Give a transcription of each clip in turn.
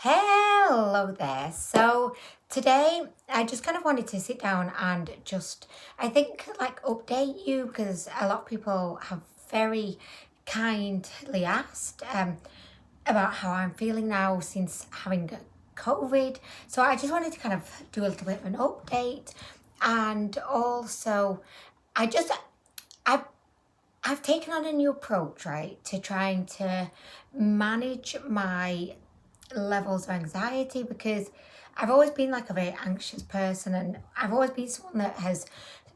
Hello there. So today I just kind of wanted to sit down and just, I think, like update you because a lot of people have very kindly asked about how I'm feeling now since having COVID. So I just wanted to kind of do a little bit of an update, and also I just I've I've taken on a new approach, right, to trying to manage my levels of anxiety because I've always been like a very anxious person, and I've always been someone that has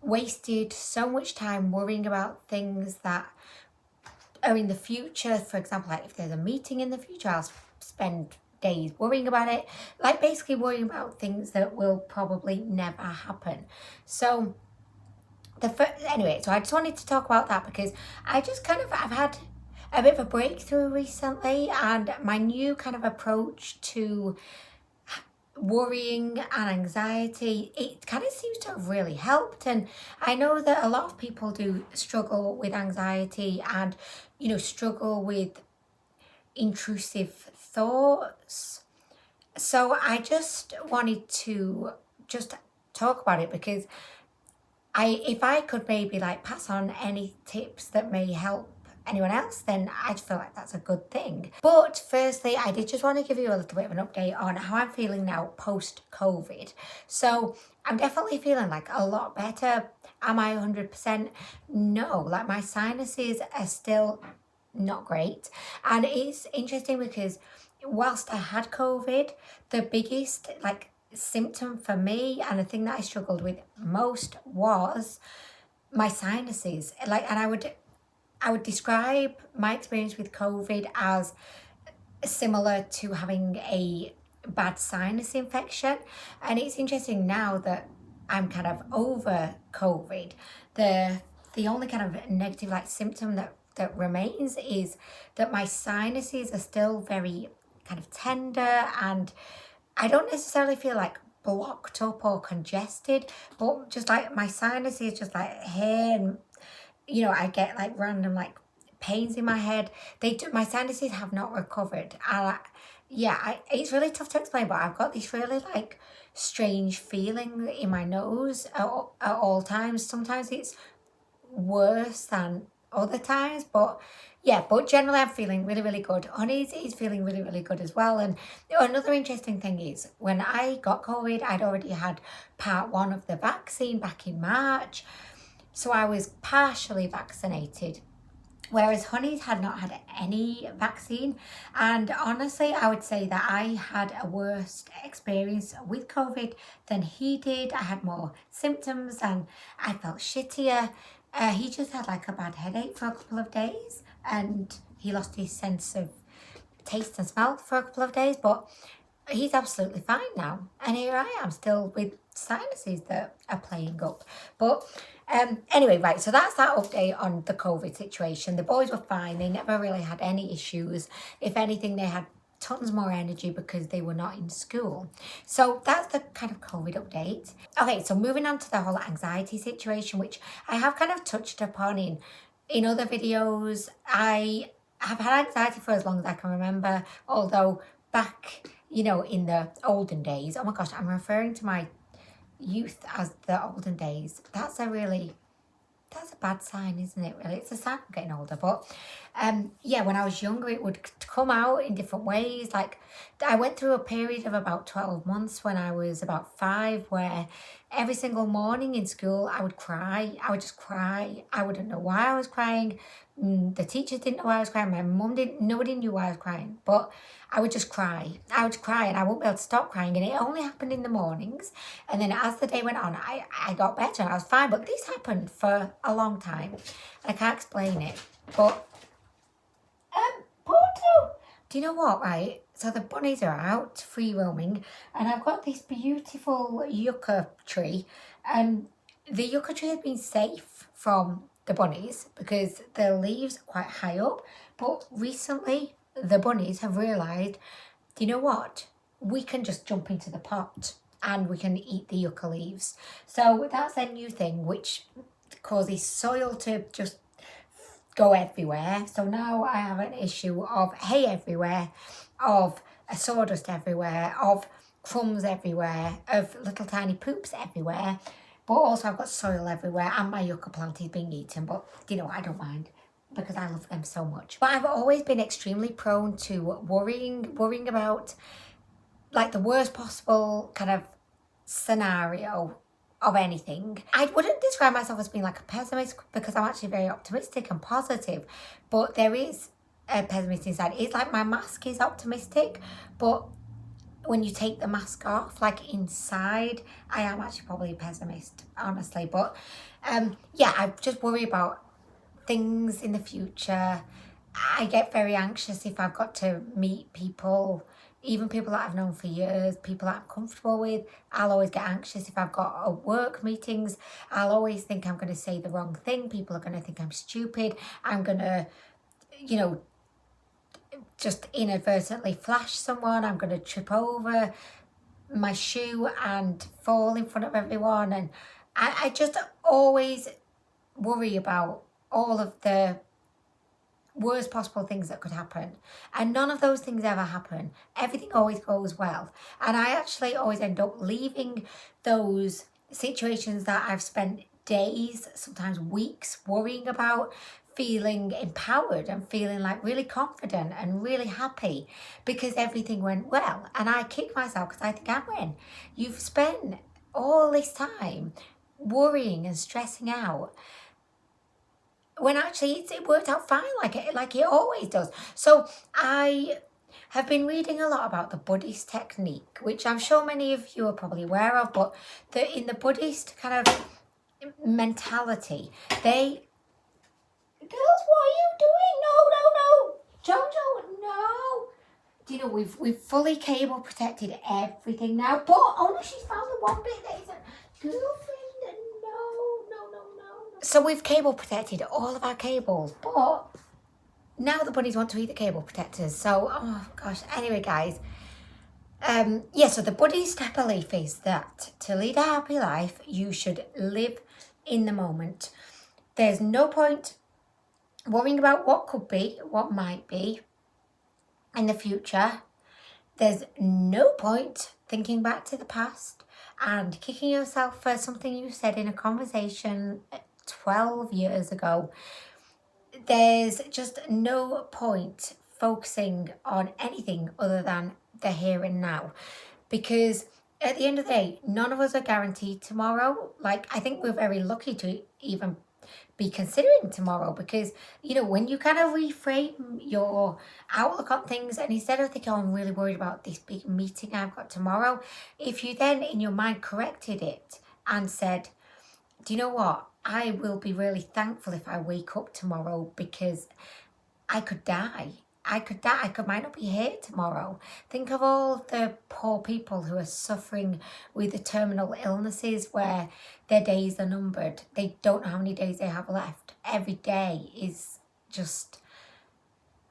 wasted so much time worrying about things that are in the future. For example, like if there's a meeting in the future, I'll spend days worrying about it, like basically worrying about things that will probably never happen. So anyway, so I just wanted to talk about that because I've had a bit of a breakthrough recently, and my new kind of approach to worrying and anxiety, it kind of seems to have really helped. And I know that a lot of people do struggle with anxiety and struggle with intrusive thoughts. So I just wanted to just talk about it because if I could maybe like pass on any tips that may help anyone else, then I'd feel like that's a good thing. But firstly, I did just want to give you a little bit of an update on how I'm feeling now post-COVID. So I'm definitely feeling like a lot better. Am I 100%? No, like my sinuses are still not great. And it's interesting because whilst I had COVID, the biggest symptom for me and the thing that I struggled with most was my sinuses. And I would describe my experience with COVID as similar to having a bad sinus infection. And it's interesting now that I'm kind of over COVID. The only kind of negative symptom that remains is that my sinuses are still very kind of tender, and I don't necessarily feel like blocked up or congested, but just like my sinuses just like here, and I get like random pains in my head. My sinuses have not recovered. And it's really tough to explain, but I've got this really strange feeling in my nose at all times. Sometimes it's worse than other times, but generally I'm feeling really, really good. Honey's is feeling really, really good as well. And another interesting thing is when I got COVID, I'd already had part 1 of the vaccine back in March. So I was partially vaccinated, whereas Honey's had not had any vaccine. And honestly, I would say that I had a worse experience with COVID than he did. I had more symptoms and I felt shittier. He just had like a bad headache for a couple of days, and he lost his sense of taste and smell for a couple of days, but he's absolutely fine now. And here I am still with sinuses that are playing up. But anyway, right, so that's that update on the COVID situation. The boys were fine. They never really had any issues. If anything, they had tons more energy because they were not in school. So that's the kind of COVID update. Okay, so moving on to the whole anxiety situation, which I have kind of touched upon in other videos. I have had anxiety for as long as I can remember, although back, in the olden days, oh my gosh, I'm referring to my youth as the olden days. That's a bad sign, isn't it, really? It's a sign I'm getting older. But when I was younger, it would come out in different ways. Like I went through a period of about 12 months when I was about 5, where every single morning in school I would cry. I would just cry. I wouldn't know why I was crying. The teachers didn't know why I was crying. My mum didn't. Nobody knew why I was crying. But I would just cry. I would cry and I wouldn't be able to stop crying. And it only happened in the mornings. And then as the day went on, I got better and I was fine. But this happened for a long time. I can't explain it. But Porto, do you know what, right? So the bunnies are out free roaming, and I've got this beautiful yucca tree. And the yucca tree has been safe from the bunnies because the leaves are quite high up. But recently, the bunnies have realised, do you know what? We can just jump into the pot and we can eat the yucca leaves. So that's a new thing, which causes soil to just go everywhere. So now I have an issue of hay everywhere, of sawdust everywhere, of crumbs everywhere, of little tiny poops everywhere. But also I've got soil everywhere and my yucca plant is being eaten. But you know, I don't mind because I love them so much. But I've always been extremely prone to worrying about like the worst possible kind of scenario of anything. I wouldn't describe myself as being like a pessimist because I'm actually very optimistic and positive, but there is a pessimist inside. It's like my mask is optimistic, but when you take the mask off, like inside, I am actually probably a pessimist, honestly. But yeah, I just worry about things in the future. I get very anxious if I've got to meet people, even people that I've known for years, people that I'm comfortable with. I'll always get anxious if I've got work meetings. I'll always think I'm going to say the wrong thing. People are going to think I'm stupid. I'm going to, you know, just inadvertently flash someone. I'm going to trip over my shoe and fall in front of everyone. And I just always worry about all of the worst possible things that could happen, and none of those things ever happen. Everything always goes well, and I actually always end up leaving those situations that I've spent days, sometimes weeks worrying about, feeling empowered and feeling like really confident and really happy because everything went well. And I kick myself because I think I win. You've spent all this time worrying and stressing out when actually it worked out fine, like it always does. So I have been reading a lot about the Buddhist technique, which I'm sure many of you are probably aware of, but in the Buddhist kind of mentality, they... Girls, what are you doing? No, Jojo, no. Do you know, we've fully cable protected everything now, but oh no, she's found the one bit that isn't. Girlfriend, no. So we've cable protected all of our cables, but now the bunnies want to eat the cable protectors. So, oh gosh. Anyway, guys. Yeah, so the Buddhist belief is that to lead a happy life, you should live in the moment. There's no point worrying about what could be, what might be in the future. There's no point thinking back to the past and kicking yourself for something you said in a conversation 12 years ago. There's just no point focusing on anything other than the here and now, because at the end of the day, none of us are guaranteed tomorrow. Like, I think we're very lucky to even be considering tomorrow, because you know, when you kind of reframe your outlook on things, and instead of thinking, oh, I'm really worried about this big meeting I've got tomorrow, if you then in your mind corrected it and said, do you know what, I will be really thankful if I wake up tomorrow because I could die. I might not be here tomorrow. Think of all the poor people who are suffering with the terminal illnesses where their days are numbered. They don't know how many days they have left. Every day is just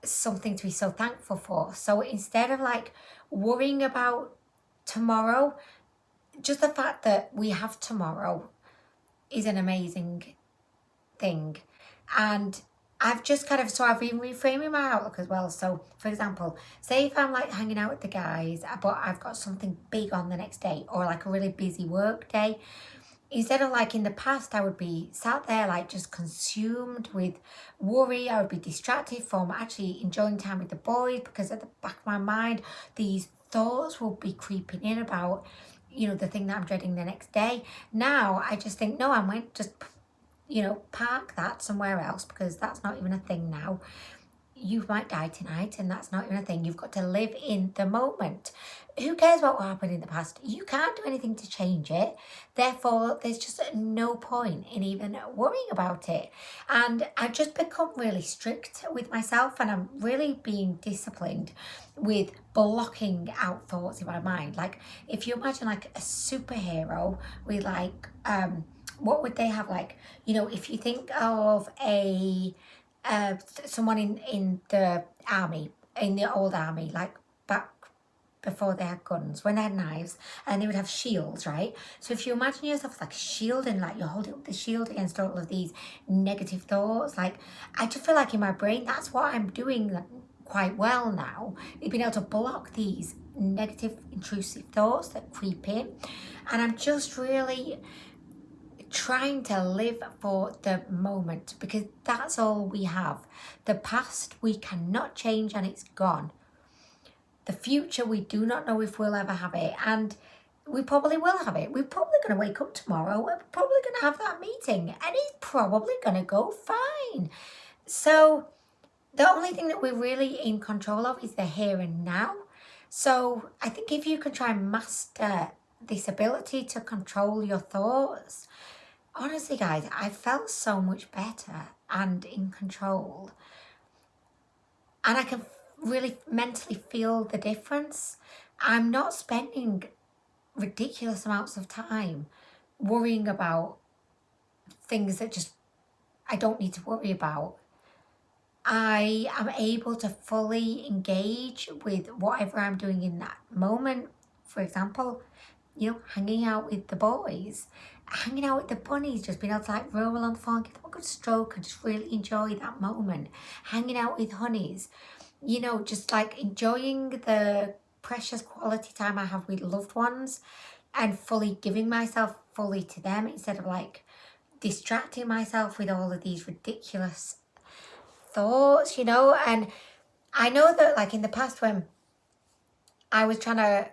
something to be so thankful for. So instead of like worrying about tomorrow, just the fact that we have tomorrow is an amazing thing. And I've just kind of, so I've been reframing my outlook as well. So for example, say if I'm like hanging out with the guys, but I've got something big on the next day, or like a really busy work day, instead of like in the past, I would be sat there like just consumed with worry. I would be distracted from actually enjoying time with the boys, because at the back of my mind, these thoughts will be creeping in about, you know, the thing that I'm dreading the next day. Now I just think, no, I might just, you know, park that somewhere else, because that's not even a thing now. You might die tonight and that's not even a thing. You've got to live in the moment. Who cares about what happened in the past? You can't do anything to change it. Therefore, there's just no point in even worrying about it. And I've just become really strict with myself, and I'm really being disciplined with blocking out thoughts in my mind. Like, if you imagine like a superhero with like, what would they have? Like, you know, if you think of a someone in the army, in the old army, like back before they had guns, when they had knives, and they would have shields, right? So if you imagine yourself like a shield, and like you're holding up the shield against all of these negative thoughts, like I just feel like in my brain, that's what I'm doing quite well now is being able to block these negative intrusive thoughts that creep in. And I'm just really trying to live for the moment, because that's all we have. The past we cannot change and it's gone. The future, we do not know if we'll ever have it, and we probably will have it. We're probably going to wake up tomorrow, we're probably going to have that meeting, and it's probably going to go fine. So the only thing that we're really in control of is the here and now. So I think if you can try and master this ability to control your thoughts, honestly guys, I felt so much better and in control. And I can really mentally feel the difference. I'm not spending ridiculous amounts of time worrying about things that just I don't need to worry about. I am able to fully engage with whatever I'm doing in that moment. For example, hanging out with the boys, hanging out with the bunnies, just being able to like roll on the floor and give them a good stroke and just really enjoy that moment. Hanging out with honeys, just like enjoying the precious quality time I have with loved ones and fully giving myself fully to them instead of like distracting myself with all of these ridiculous thoughts, and I know that like in the past when I was trying to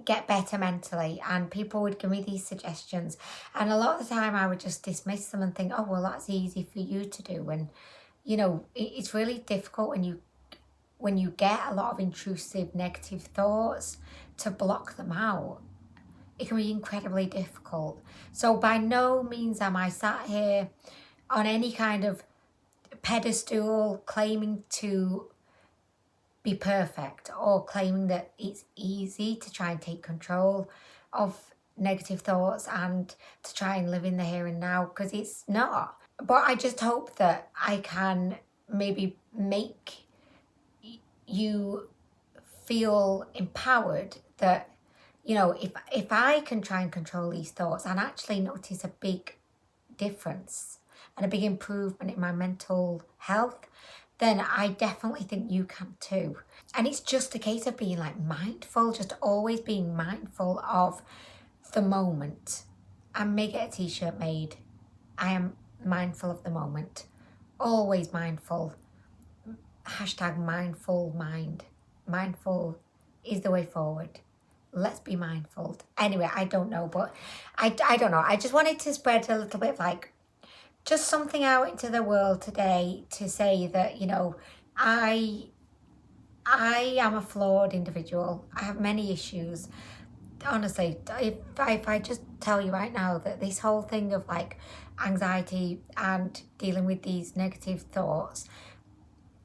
get better mentally and people would give me these suggestions, and a lot of the time I would just dismiss them and think, oh well, that's easy for you to do. And it's really difficult when you get a lot of intrusive negative thoughts to block them out. It can be incredibly difficult. So by no means am I sat here on any kind of pedestal claiming to be perfect or claiming that it's easy to try and take control of negative thoughts and to try and live in the here and now, because it's not. But I just hope that I can maybe make you feel empowered that, if I can try and control these thoughts and actually notice a big difference and a big improvement in my mental health, then I definitely think you can too. And it's just a case of being like mindful, just always being mindful of the moment. I may get a t-shirt made. I am mindful of the moment. Always mindful. Hashtag mindful mind. Mindful is the way forward. Let's be mindful. Anyway, I don't know, but I don't know. I just wanted to spread a little bit of like just something out into the world today to say that, I am a flawed individual. I have many issues. Honestly, if I just tell you right now that this whole thing of like anxiety and dealing with these negative thoughts,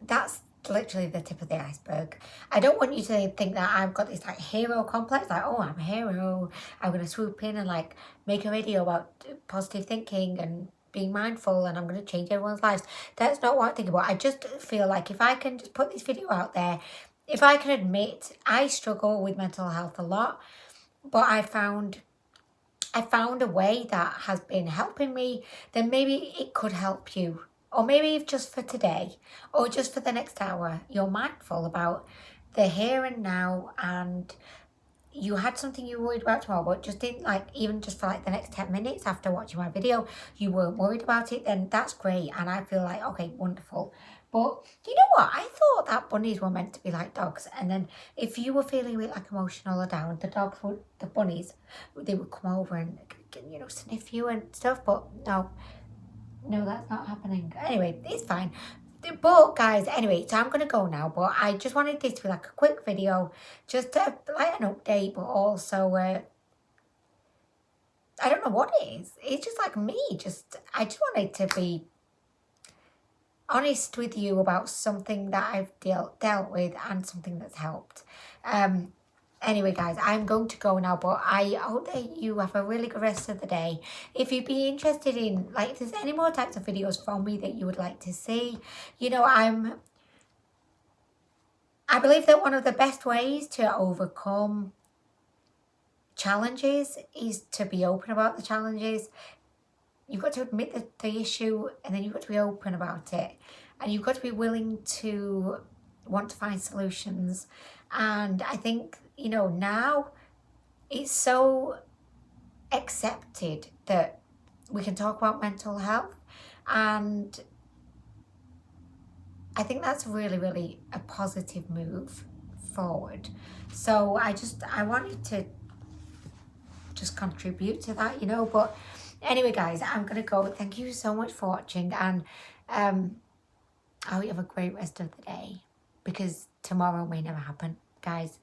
that's literally the tip of the iceberg. I don't want you to think that I've got this like hero complex, like, oh, I'm a hero, I'm going to swoop in and like make a video about positive thinking and being mindful and I'm going to change everyone's lives. That's not what I'm thinking about. I just feel like if I can just put this video out there, if I can admit I struggle with mental health a lot, but I found a way that has been helping me, then maybe it could help you. Or maybe if just for today or just for the next hour, you're mindful about the here and now, and you had something you were worried about tomorrow, but just didn't like, even just for like the next 10 minutes after watching my video, you weren't worried about it, then that's great. And I feel like, okay, wonderful. But you know what? I thought that bunnies were meant to be like dogs. And then if you were feeling a bit like emotional or down, the bunnies, they would come over and, sniff you and stuff. But no, that's not happening. Anyway, it's fine. But guys, anyway, so I'm going to go now. But I just wanted this to be like a quick video, just to like an update, but also, I don't know what it is. It's just like me. I just wanted to be honest with you about something that I've dealt with and something that's helped. Anyway, guys, I'm going to go now, but I hope that you have a really good rest of the day. If you'd be interested in, like, if there's any more types of videos from me that you would like to see, I believe that one of the best ways to overcome challenges is to be open about the challenges. You've got to admit the issue, and then you've got to be open about it. and you've got to be willing to want to find solutions. And I think, you know, now it's so accepted that we can talk about mental health, and I think that's really, really a positive move forward. So I wanted to just contribute to that, you know. But anyway, guys, I'm gonna go. Thank you so much for watching, and I hope you have a great rest of the day, because tomorrow may never happen, guys.